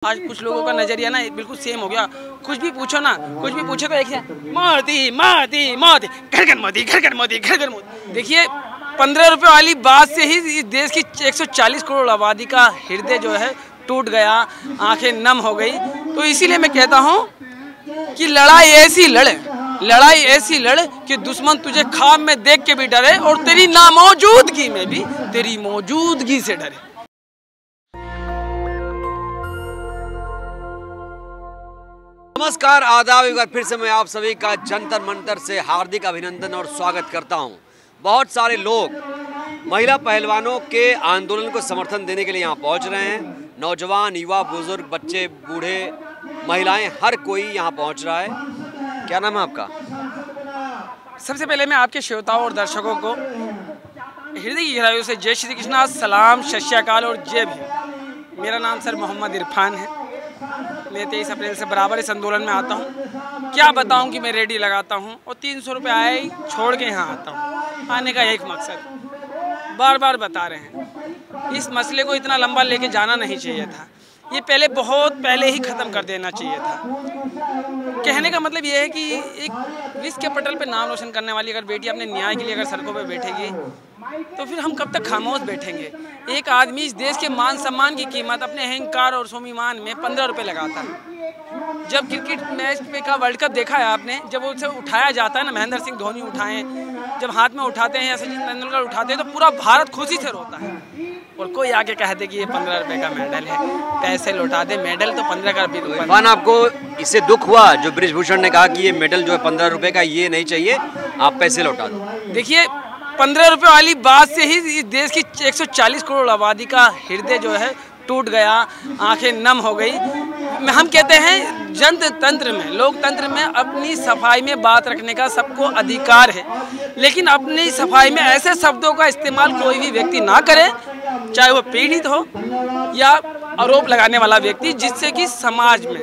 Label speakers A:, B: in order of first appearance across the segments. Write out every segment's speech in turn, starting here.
A: आज कुछ लोगों का नजरिया ना बिल्कुल सेम हो गया। कुछ भी पूछो ना, कुछ भी पूछो तो एक है मोदी मोदी मोदी, घर घर मोदी, घर घर मोदी, घर घर मोदी। देखिए 15 रुपए वाली बात से ही इस देश की 140 करोड़ आबादी का हृदय जो है टूट गया, आंखें नम हो गई। तो इसीलिए मैं कहता हूँ कि लड़ाई ऐसी लड़ कि दुश्मन तुझे ख्वाब में देख के भी डरे और तेरी नामौजूदगी में भी तेरी मौजूदगी से डरे।
B: नमस्कार, आदाब। एक बार फिर से मैं आप सभी का जंतर मंतर से हार्दिक अभिनंदन और स्वागत करता हूं। बहुत सारे लोग महिला पहलवानों के आंदोलन को समर्थन देने के लिए यहां पहुंच रहे हैं। नौजवान, युवा, बुजुर्ग, बच्चे, बूढ़े, महिलाएं, हर कोई यहां पहुंच रहा है। क्या नाम है आपका?
A: सबसे पहले मैं आपके श्रोताओं और दर्शकों को हृदय की गहराइयों से जय श्री कृष्णा, सलाम, सत श्री अकाल और जय भीम। मेरा नाम सर मोहम्मद इरफान है। मैं 23 अप्रैल से बराबर इस आंदोलन में आता हूँ। क्या बताऊँ कि मैं रेडी लगाता हूँ और 300 रुपये आए छोड़ के यहाँ आता हूँ। आने का एक मकसद बार बार बता रहे हैं, इस मसले को इतना लंबा लेके जाना नहीं चाहिए था। ये बहुत पहले ही ख़त्म कर देना चाहिए था। कहने का मतलब ये है कि एक विश्व के पटल पे नाम रोशन करने वाली अगर बेटी अपने न्याय के लिए अगर सड़कों पे बैठेगी तो फिर हम कब तक खामोश बैठेंगे। एक आदमी इस देश के मान सम्मान की कीमत अपने अहंकार और स्वाभिमान में 15 रुपये लगाता है। जब क्रिकेट मैच पे का वर्ल्ड कप देखा है आपने, जब उसे उठाया जाता है ना, महेंद्र सिंह धोनी उठाएं, जब हाथ में उठाते हैं या सचिन तेंदुलकर उठाते हैं तो पूरा भारत खुशी से रोता है। और कोई आके कहते कि ये 15 रुपये का मेडल है, पैसे लौटा दे। मेडल तो 15 का रुपये।
B: आपको इससे दुख हुआ जो बृजभूषण ने कहा कि ये मेडल जो है 15 रुपये का, ये नहीं चाहिए, आप पैसे लौटा दो?
A: देखिए 15 रुपये वाली बात से ही इस देश की 140 करोड़ आबादी का हृदय जो है टूट गया, आंखें नम हो गई। हम कहते हैं जनतंत्र में, लोकतंत्र में अपनी सफाई में बात रखने का सबको अधिकार है, लेकिन अपनी सफाई में ऐसे शब्दों का इस्तेमाल कोई भी व्यक्ति ना करे, चाहे वो पीड़ित हो या आरोप लगाने वाला व्यक्ति, जिससे कि समाज में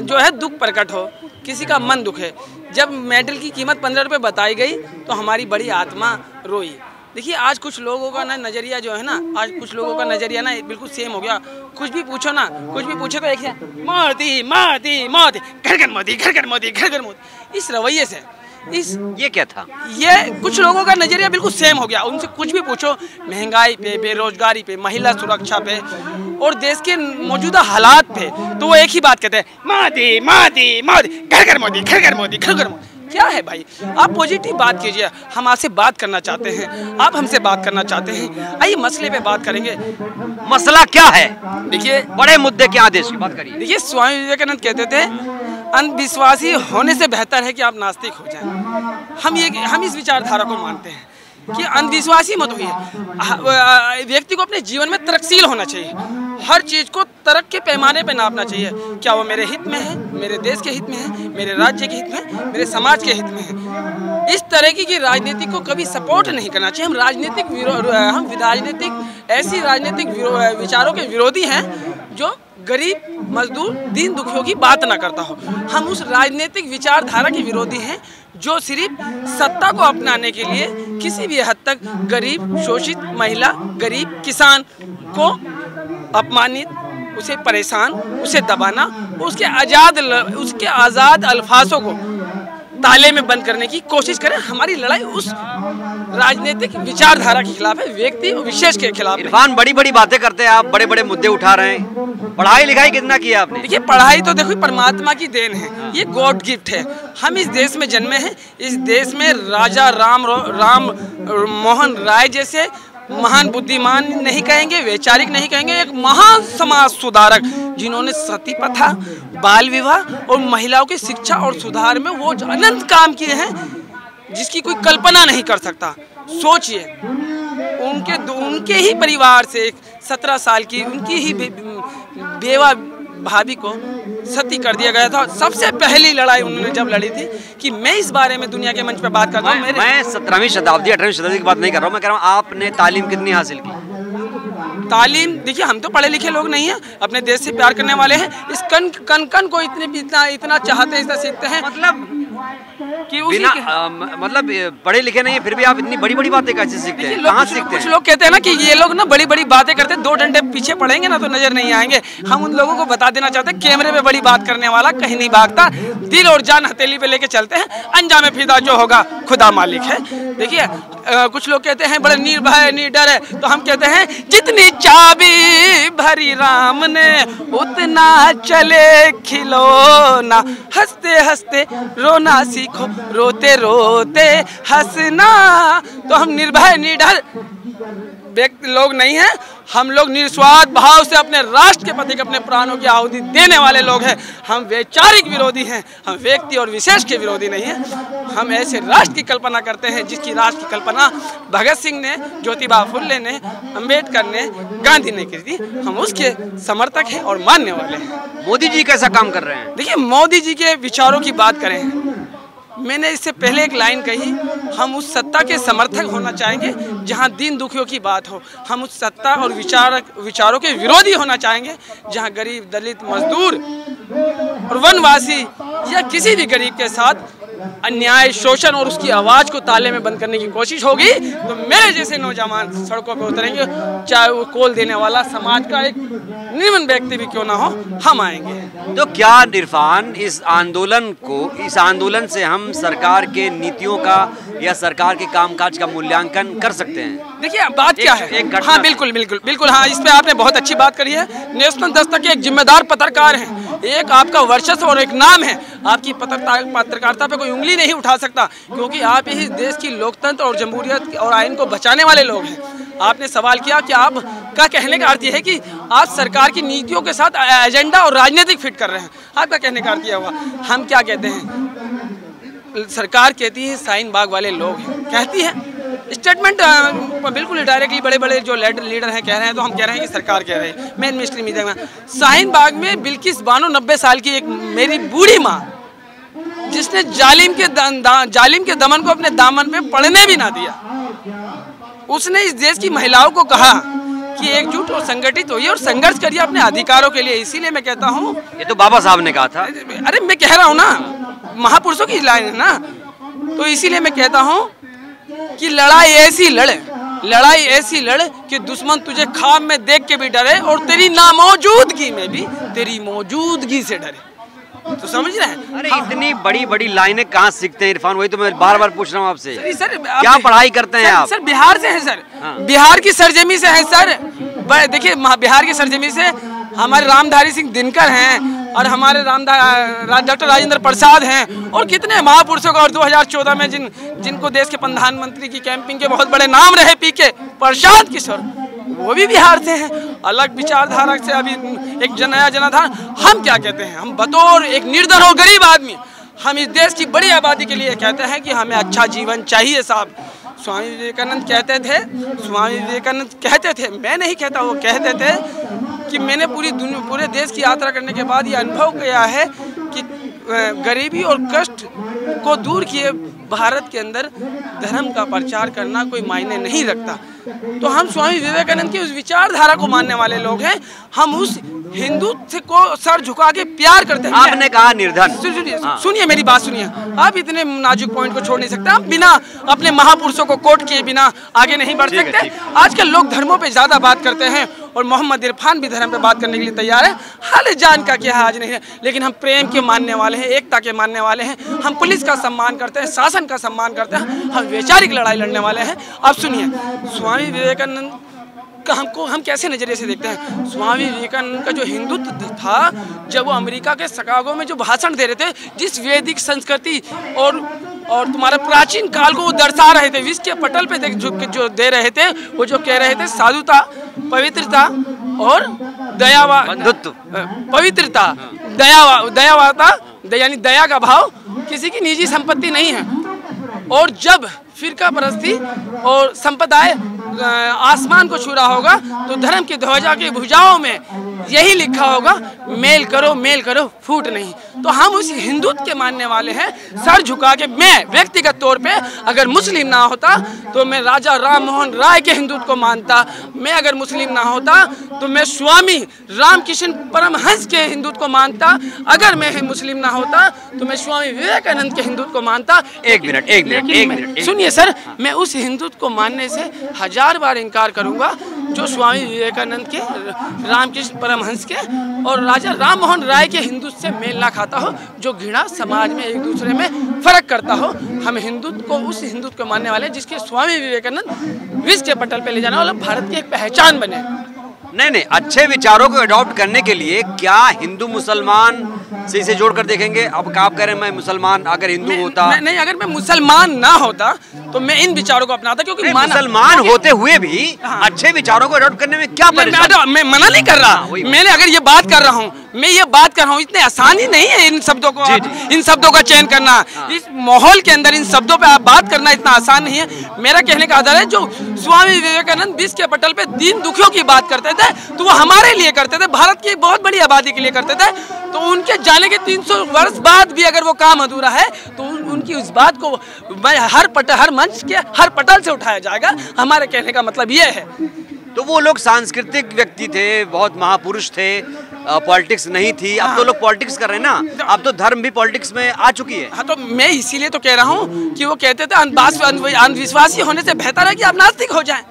A: जो है दुख प्रकट हो, किसी का मन दुखे। जब मेडल की कीमत 15 रुपये बताई गई तो हमारी बड़ी आत्मा रोई। देखिए आज कुछ लोगों का ना नज़रिया जो है ना, आज कुछ लोगों का नज़रिया ना बिल्कुल सेम हो गया। कुछ भी पूछो ना, कुछ भी पूछो तो एक है मोदी मोदी मोदी, घर घर मोदी, घर घर मोदी, घर घर मोदी। इस रवैये से
B: ये क्या था?
A: ये कुछ लोगों का नज़रिया बिल्कुल सेम हो गया। उनसे कुछ भी पूछो, महंगाई पे, बेरोजगारी पे, महिला सुरक्षा पे और देश के मौजूदा हालात पे, तो वो एक ही बात कहते हैं मोदी मोदी मोदी, घर घर मोदी, घर घर मोदी, घर घर मोदी। क्या है भाई, आप पॉजिटिव बात कीजिए। हम आपसे बात करना चाहते हैं, आप हमसे बात करना चाहते हैं। आइए मसले पे बात करेंगे।
B: मसला क्या है? देखिए बड़े मुद्दे क्या देश की बात करिए।
A: देखिए स्वामी विवेकानंद कहते थे अंधविश्वासी होने से बेहतर है कि आप नास्तिक हो जाएं। हम इस विचारधारा को मानते हैं कि अंधविश्वासी मत होइए। व्यक्ति को अपने जीवन में तरक्सील होना चाहिए। हर चीज़ को तरक के पैमाने पे नापना चाहिए। क्या वो मेरे हित में है, मेरे देश के हित में है, मेरे राज्य के हित में है, मेरे समाज के हित में है। इस तरह की राजनीति को कभी सपोर्ट नहीं करना चाहिए। हम ऐसी राजनीतिक विचारों के विरोधी हैं जो गरीब, मजदूर, दीन दुखियों की बात ना करता हो। हम उस राजनीतिक विचारधारा के विरोधी हैं जो सिर्फ सत्ता को अपनाने के लिए किसी भी हद तक गरीब, शोषित महिला, गरीब किसान को अपमानित, उसे परेशान, उसे दबाना, उसके आज़ाद अल्फाजों को ताले में बंद करने की कोशिश करें। हमारी लड़ाई उस राजनीतिक विचारधारा के खिलाफ है, व्यक्ति विशेष के खिलाफ।
B: इरफान, बड़ी बड़ी बातें करते हैं आप, बड़े बड़े मुद्दे उठा रहे हैं। पढ़ाई लिखाई कितना किया आपने?
A: देखिए पढ़ाई तो देखो परमात्मा की देन है, ये गॉड गिफ्ट है। हम इस देश में जन्मे हैं। इस देश में राजा राम मोहन राय जैसे महान बुद्धिमान नहीं कहेंगे, वैचारिक नहीं कहेंगे, एक महान समाज सुधारक जिन्होंने सती प्रथा, बाल विवाह और महिलाओं की शिक्षा और सुधार में वो अनंत काम किए हैं जिसकी कोई कल्पना नहीं कर सकता। सोचिए, उनके ही परिवार से 17 साल की उनकी ही बेवा भाभी को सती कर दिया गया था। सबसे पहली लड़ाई उन्होंने जब लड़ी थी कि मैं इस बारे में दुनिया के मंच पर बात करता हूँ।
B: मैं 17वीं शताब्दी 18वीं शताब्दी की बात नहीं कर रहा हूँ। मैं कह रहा हूँ आपने तालीम कितनी हासिल की?
A: तालीम देखिए, हम तो पढ़े लिखे लोग नहीं हैं, अपने देश से प्यार करने वाले हैं। इस कन को इतना चाहते हैं, इतना सीखते हैं।
B: मतलब
A: कि उसी
B: मतलब पढ़े लिखे नहीं है फिर भी आप इतनी बड़ी बड़ी बातें कैसे सीखते हैं? कहाँ सीखते हैं?
A: कुछ लोग कहते हैं ना कि ये लोग ना बड़ी बड़ी बातें करते हैं, 2 डंडे पीछे पड़ेंगे ना तो नजर नहीं आएंगे। हम उन लोगों को बता देना चाहते हैं कैमरे में बड़ी बात करने वाला कहीं नहीं भागता, दिल और जान हथेली पे लेके चलते हैं, अंजाम फिदा जो होगा खुदा मालिक है। देखिए कुछ लोग कहते हैं बड़े निर्भय निडर है, तो हम कहते हैं जितनी चाबी भरी राम ने उतना चले खिलौना, हंसते हंसते रोना सीखो रोते रोते हंसना। तो हम निर्भय निडर व्यक्ति लोग नहीं हैं, हम लोग निस्वार्थ भाव से अपने राष्ट्र के प्रति अपने प्राणों की आहुति देने वाले लोग हैं। हम वैचारिक विरोधी हैं, हम व्यक्ति और विशेष के विरोधी नहीं हैं। हम ऐसे राष्ट्र की कल्पना करते हैं जिसकी राष्ट्र की कल्पना भगत सिंह ने, ज्योतिबा फुले ने, अंबेडकर ने, गांधी ने की थी। हम उसके समर्थक हैं और मानने वाले हैं।
B: मोदी जी कैसा काम कर रहे हैं?
A: देखिए मोदी जी के विचारों की बात करें, मैंने इससे पहले एक लाइन कही, हम उस सत्ता के समर्थक होना चाहेंगे जहां दीन दुखियों की बात हो। हम उस सत्ता और विचारों के विरोधी होना चाहेंगे जहां गरीब, दलित, मजदूर और वनवासी या किसी भी गरीब के साथ अन्याय, शोषण और उसकी आवाज को ताले में बंद करने की कोशिश होगी तो मेरे जैसे नौजवान सड़कों पर उतरेंगे, चाहे वो कोल देने वाला समाज का एक निम्न व्यक्ति भी क्यों ना हो, हम आएंगे।
B: तो क्या इरफान इस आंदोलन से हम सरकार के नीतियों का या सरकार के कामकाज का मूल्यांकन कर सकते हैं?
A: देखिए बात क्या है, हाँ बिल्कुल बिल्कुल बिल्कुल, हाँ इस पे आपने बहुत अच्छी बात करी है। नेशनल दस्तक के एक जिम्मेदार पत्रकार हैं, एक आपका वर्चस्व और एक नाम है, आपकी पत्रकारिता पे कोई उंगली नहीं उठा सकता क्योंकि आप इस देश की लोकतंत्र और जमहूरियत और आइन को बचाने वाले लोग हैं। आपने सवाल किया कि आप का कहने का अर्थ यह है कि आप सरकार की नीतियों के साथ एजेंडा और राजनीतिक फिट कर रहे हैं, आपका कहने का अर्थ यह हुआ। हम क्या कहते हैं, सरकार कहती है शाहीन बाग वाले लोग हैं, कहती है स्टेटमेंट बिल्कुल डायरेक्टली बड़े बड़े जो लीडर हैं कह रहे हैं, तो हम कह रहे हैं कि सरकार कह रही है। मेन स्ट्रीम मीडिया में शाहीन बाग में बिल्किस बानो 90 साल की एक मेरी बूढ़ी माँ, जिसने जालिम के दमन को अपने दामन पे पड़ने भी ना दिया, उसने इस देश की महिलाओं को कहा कि एकजुट और संगठित होइए और संघर्ष करिए अपने अधिकारों के लिए। इसीलिए मैं कहता हूँ,
B: ये तो बाबा साहब ने कहा था।
A: अरे मैं कह रहा हूँ ना, महापुरुषों की लाइन है ना, तो इसीलिए मैं कहता हूँ कि लड़ाई ऐसी लड़ कि दुश्मन तुझे ख्वाब में देख के भी डरे और तेरी नामौजूदगी में भी तेरी मौजूदगी से डरे। तो समझ रहे हैं?
B: अरे इतनी बड़ी बड़ी लाइनें कहाँ सीखते हैं इरफान? वही तो मैं बार बार पूछ रहा हूँ आपसे।
A: सर
B: क्या पढ़ाई करते हैं आप?
A: सर बिहार से हैं सर,
B: हाँ।
A: बिहार की सरजमी से हैं सर। देखिए बिहार की सरजमी से हमारे रामधारी सिंह दिनकर हैं और हमारे डॉक्टर राजेंद्र प्रसाद हैं और कितने महापुरुषों का, और 2014 में जिनको देश के प्रधानमंत्री की कैंपिंग के बहुत बड़े नाम रहे, पीके प्रशांत किशोर, वो भी बिहार से हैं। अलग विचारधारा से अभी एक नया जनाधार। हम क्या कहते हैं, हम बतौर एक निर्धन और गरीब आदमी हम इस देश की बड़ी आबादी के लिए कहते हैं कि हमें अच्छा जीवन चाहिए साहब। स्वामी विवेकानंद कहते थे, मैं नहीं कहता, वो कहते थे कि मैंने पूरे देश की यात्रा करने के बाद ये अनुभव किया है कि गरीबी और कष्ट को दूर किए भारत के अंदर धर्म का प्रचार करना कोई मायने नहीं रखता। तो हम स्वामी विवेकानंद की उस विचारधारा को मानने वाले लोग हैं, हम उस हिंदुत्व को सर झुका के प्यार करते हैं।
B: आपने कहा निर्धन,
A: सुनिए मेरी बात सुनिए, आप इतने नाजुक पॉइंट को छोड़ नहीं सकते, आप बिना अपने महापुरुषों को कोट किए बिना आगे नहीं बढ़ सकते। आजकल लोग धर्मों पे ज्यादा बात करते हैं और मोहम्मद इरफान भी धर्म पे बात करने के लिए तैयार है। हाल जान का क्या आज नहीं है, लेकिन हम प्रेम के मानने वाले हैं, एकता के मानने वाले हैं, हम पुलिस का सम्मान करते हैं, शासन का सम्मान करते हैं, हम वैचारिक लड़ाई लड़ने वाले हैं। अब सुनिए, स्वामी विवेकानंद का हम कैसे नजरिए से देखते हैं। स्वामी विवेकानंद का जो हिंदुत्व था, जब वो अमेरिका के शिकागो में जो भाषण दे रहे थे, जिस वैदिक संस्कृति और तुम्हारा प्राचीन काल को वो दर्शा रहे थे, विश्व के पटल पे जो दे रहे थे, वो जो कह रहे थे साधुता, पवित्रता और
B: बंधुत्व,
A: पवित्रता, दयावाता, यानी दया का भाव किसी की निजी संपत्ति नहीं है। और जब फिरका परस्ती और संप्रदाय आसमान को छू रहा होगा तो धर्म की ध्वजा की भुजाओं में यही लिखा होगा, मेल करो फूट नहीं। तो हम उस हिंदुत्व के मानने वाले हैं, सर झुका के। मैं व्यक्तिगत तौर पे अगर मुस्लिम ना होता तो मैं राजा राम मोहन राय के हिंदुत्व को मानता। मैं अगर मुस्लिम ना होता तो मैं स्वामी रामकृष्ण परमहंस के हिंदुत्व को मानता। अगर मैं मुस्लिम ना होता तो मैं स्वामी विवेकानंद के हिंदुत्व को मानता।
B: एक मिनट
A: सुनिए सर, मैं उस हिंदुत्व को मानने से 1000 बार इनकार करूंगा जो स्वामी विवेकानंद के, रामकृष्ण परमहंस के और राजा राम मोहन राय के हिंदुत्व से मेल ना खाता हो, जो घृणा समाज में एक दूसरे में फर्क करता हो। हम हिंदुत्व को उस हिंदुत्व को मानने वाले जिसके स्वामी विवेकानंद विश्व के पटल पे ले जाने वाला भारत की एक पहचान बने।
B: नहीं, अच्छे विचारों को अडॉप्ट करने के लिए क्या हिंदू मुसलमान से इसे जोड़कर देखेंगे? अब आप कह रहे हैं मैं मुसलमान, अगर हिंदू होता
A: नहीं, अगर मैं मुसलमान ना होता तो मैं इन विचारों को अपनाता, क्योंकि
B: मुसलमान होते हुए भी अच्छे विचारों को अडॉप्ट करने में क्या परेशानी?
A: मैं मना नहीं कर रहा, मैंने अगर ये बात कर रहा हूँ, मैं ये बात कर रहा हूँ, इतने आसानी नहीं है इन शब्दों का चयन करना। इस माहौल के अंदर इन शब्दों पे आप बात करना इतना आसान नहीं है। मेरा कहने का आधार है, जो स्वामी विवेकानंद विश्व के पटल पे दीन दुखियों की बात करते थे तो वो हमारे लिए करते थे, भारत की बहुत बड़ी आबादी के लिए करते थे। तो उनके जाने के 300 वर्ष बाद भी अगर वो काम अधूरा है तो उनकी उस बात को हर मंच के हर पटल से उठाया जाएगा। हमारे कहने का मतलब ये है।
B: तो वो लोग सांस्कृतिक व्यक्ति थे, बहुत महापुरुष थे, पॉलिटिक्स नहीं थी। अब तो लोग पॉलिटिक्स कर रहे हैं ना, अब तो धर्म भी पॉलिटिक्स में आ चुकी है।
A: हाँ, तो मैं इसीलिए तो कह रहा हूँ कि वो कहते थे अंधविश्वासी होने से बेहतर है कि आप नास्तिक हो जाएं।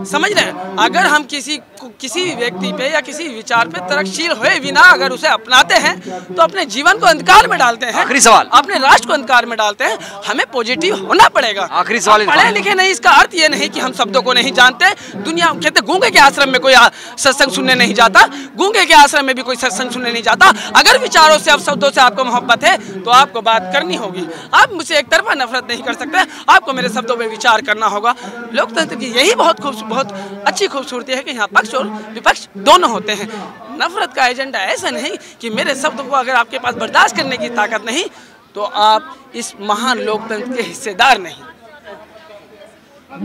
A: समझ रहे हैं? अगर हम किसी व्यक्ति पे या किसी विचार पे तर्कशील हुए बिना अगर उसे अपनाते हैं तो अपने जीवन को अंधकार में डालते हैं।
B: आखिरी सवाल,
A: अपने राष्ट्र को अंधकार में डालते हैं। हमें पॉजिटिव होना पड़ेगा।
B: आखिरी सवाल,
A: पढ़े लिखे नहीं, इसका अर्थ ये नहीं कि हम शब्दों को नहीं जानते। दुनिया कहते गूंगे के आश्रम में कोई सत्संग सुनने नहीं जाता, गूंगे के आश्रम में भी कोई सत्संग सुनने नहीं जाता। अगर विचारों से, अब शब्दों से आपको मोहब्बत है तो आपको बात करनी होगी। आप मुझसे एक तरफा नफरत नहीं कर सकते, आपको मेरे शब्दों पर विचार करना होगा। लोकतंत्र की यही बहुत अच्छी खूबसूरती है कि यहाँ पक्ष और विपक्ष दोनों होते हैं। नफरत का एजेंडा ऐसा नहीं कि मेरे शब्दों को अगर आपके पास बर्दाश्त करने की ताकत नहीं तो आप इस महान लोकतंत्र के हिस्सेदार नहीं।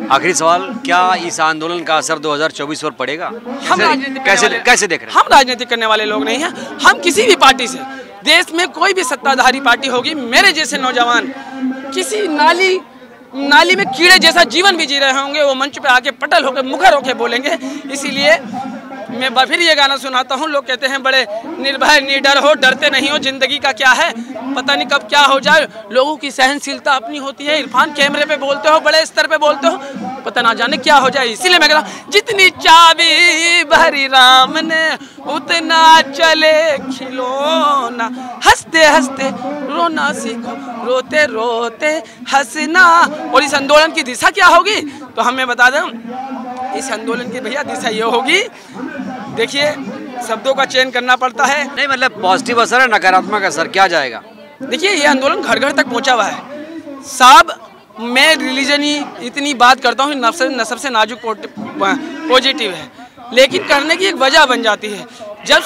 B: आखिरी सवाल, क्या इस आंदोलन का असर 2024 पर पड़ेगा? कैसे देख रहे हैं?
A: हम राजनीति करने वाले लोग नहीं हैं। हम किसी भी पार्टी से, देश में कोई भी सत्ताधारी पार्टी होगी, मेरे जैसे नौजवान किसी नाली में कीड़े जैसा जीवन भी जी रहे होंगे, वो मंच पे आके पटल होकर मुखर होकर बोलेंगे। इसीलिए मैं फिर ये गाना सुनाता हूँ। लोग कहते हैं बड़े निर्भय निडर हो, डरते नहीं हो, जिंदगी का क्या है पता नहीं कब क्या हो जाए। लोगों की सहनशीलता अपनी होती है। इरफान कैमरे पे बोलते हो, बड़े स्तर पे बोलते हो, पता ना जाने क्या हो जाए। इसीलिए मैं कह रहा हूँ, जितनी चाबी भरी राम ने उतना चले खिलौना, हंसते हंसते रोना सीखो, रोते रोते हंसना। और इस आंदोलन की दिशा क्या होगी तो हमें बता दें, इस आंदोलन की भैया दिशा ये होगी, देखिए शब्दों का चयन करना पड़ता है।
B: नहीं मतलब पॉजिटिव असर है, नकारात्मक असर क्या जाएगा?
A: देखिए ये आंदोलन घर घर तक पहुंचा हुआ है साहब। मैं रिलीजन ही इतनी बात करता हूँ, नसब से नाजुक पॉजिटिव है, लेकिन करने की एक वजह बन जाती है। जब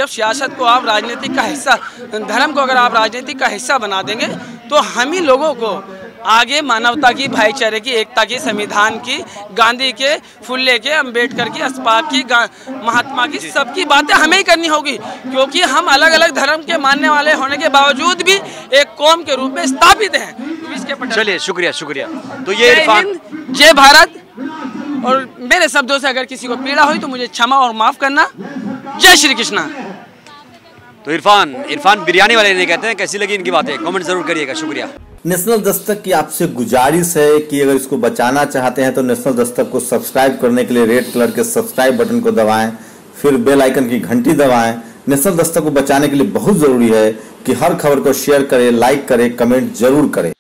A: सियासत को आप राजनीति का हिस्सा, धर्म को अगर आप राजनीति का हिस्सा बना देंगे तो हम ही लोगों को आगे मानवता की, भाईचारे की, एकता की, संविधान की, गांधी के, फुल्ले के, अंबेडकर की, अस्पाक की, महात्मा की, सबकी बातें हमें ही करनी होगी, क्योंकि हम अलग अलग धर्म के मानने वाले होने के बावजूद भी एक कौम के रूप में स्थापित हैं।
B: चलिए शुक्रिया। तो ये
A: जय भारत। और मेरे शब्दों से अगर किसी को पीड़ा हुई तो मुझे क्षमा और माफ करना। जय श्री कृष्णा।
B: तो इरफान बिरयानी वाले नहीं कहते हैं। कैसी लगी इनकी बातें कमेंट जरूर करिएगा। शुक्रिया।
C: नेशनल दस्तक की आपसे गुजारिश है कि अगर इसको बचाना चाहते हैं तो नेशनल दस्तक को सब्सक्राइब करने के लिए रेड कलर के सब्सक्राइब बटन को दबाएं, फिर बेल आइकन की घंटी दबाएं। नेशनल दस्तक को बचाने के लिए बहुत जरूरी है कि हर खबर को शेयर करें, लाइक करें, कमेंट जरूर करें।